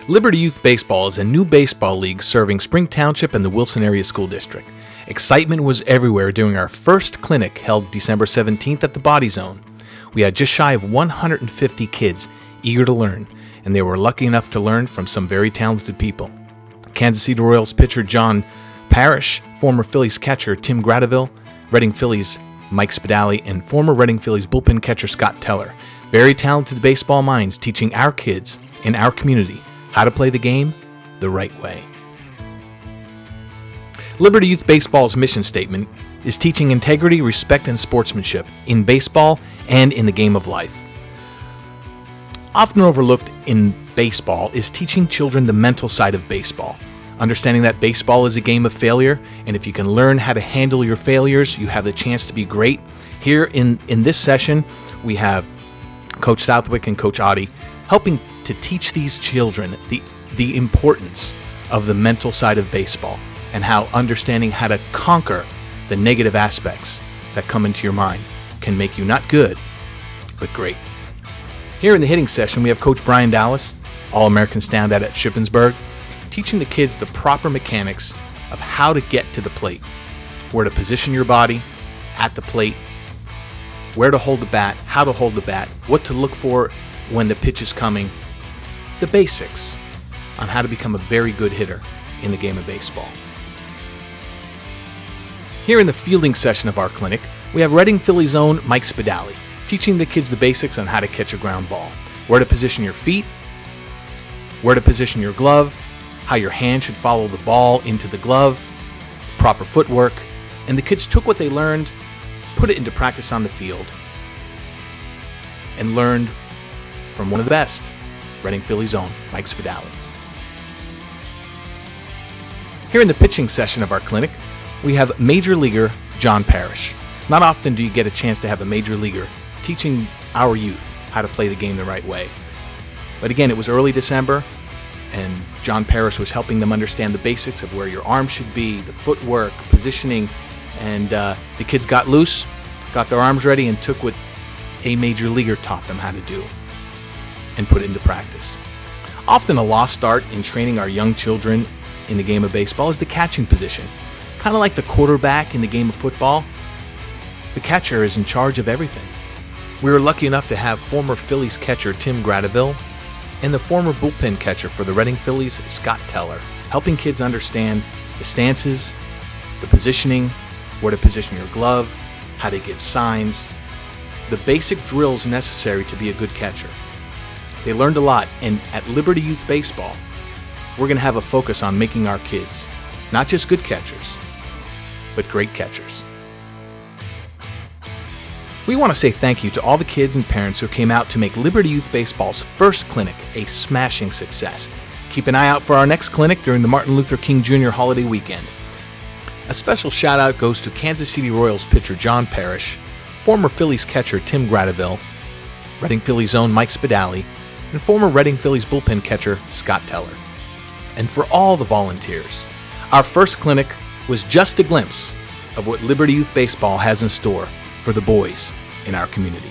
Liberty Youth Baseball is a new baseball league serving Spring Township and the Wilson Area School District. Excitement was everywhere during our first clinic held December 17th at the Body Zone. We had just shy of 150 kids eager to learn, and they were lucky enough to learn from some very talented people. Kansas City Royals pitcher John Parrish, former Phillies catcher Tim Gradeville, Reading Phillies Mike Spadali, and former Reading Phillies bullpen catcher Scott Teller. Very talented baseball minds teaching our kids in our community how to play the game the right way. Liberty Youth Baseball's mission statement is teaching integrity, respect, and sportsmanship in baseball and in the game of life. Often overlooked in baseball is teaching children the mental side of baseball. Understanding that baseball is a game of failure, and if you can learn how to handle your failures, you have the chance to be great. Here in this session, we have Coach Southwick and Coach Oddie helping to teach these children the importance of the mental side of baseball and how understanding how to conquer the negative aspects that come into your mind can make you not good, but great. Here in the hitting session, we have Coach Brian Dallas, All-American standout at Shippensburg, teaching the kids the proper mechanics of how to get to the plate, where to position your body at the plate, where to hold the bat, how to hold the bat, what to look for when the pitch is coming, the basics on how to become a very good hitter in the game of baseball. Here in the fielding session of our clinic, we have Reading Phillies' own Mike Spadali, teaching the kids the basics on how to catch a ground ball, where to position your feet, where to position your glove, how your hand should follow the ball into the glove, proper footwork, and the kids took what they learned, put it into practice on the field, and learned from one of the best, Reading Phillies' own Mike Spadali. Here in the pitching session of our clinic, we have Major Leaguer John Parrish. Not often do you get a chance to have a Major Leaguer teaching our youth how to play the game the right way. But again, it was early December, and John Parrish was helping them understand the basics of where your arm should be, the footwork, positioning, and the kids got loose, got their arms ready, and took what a Major Leaguer taught them how to do and put it into practice. Often a lost art in training our young children in the game of baseball is the catching position. Kind of like the quarterback in the game of football, the catcher is in charge of everything. We were lucky enough to have former Phillies catcher Tim Gradeville and the former bullpen catcher for the Reading Phillies, Scott Teller, helping kids understand the stances, the positioning, where to position your glove, how to give signs, the basic drills necessary to be a good catcher. They learned a lot, and at Liberty Youth Baseball, we're going to have a focus on making our kids not just good catchers, but great catchers. We want to say thank you to all the kids and parents who came out to make Liberty Youth Baseball's first clinic a smashing success. Keep an eye out for our next clinic during the Martin Luther King Jr. holiday weekend. A special shout out goes to Kansas City Royals pitcher John Parrish, former Phillies catcher Tim Gradeville, Reading Phillies' own Mike Spadali, and former Reading Phillies bullpen catcher Scott Teller. And for all the volunteers, our first clinic was just a glimpse of what Liberty Youth Baseball has in store for the boys in our community.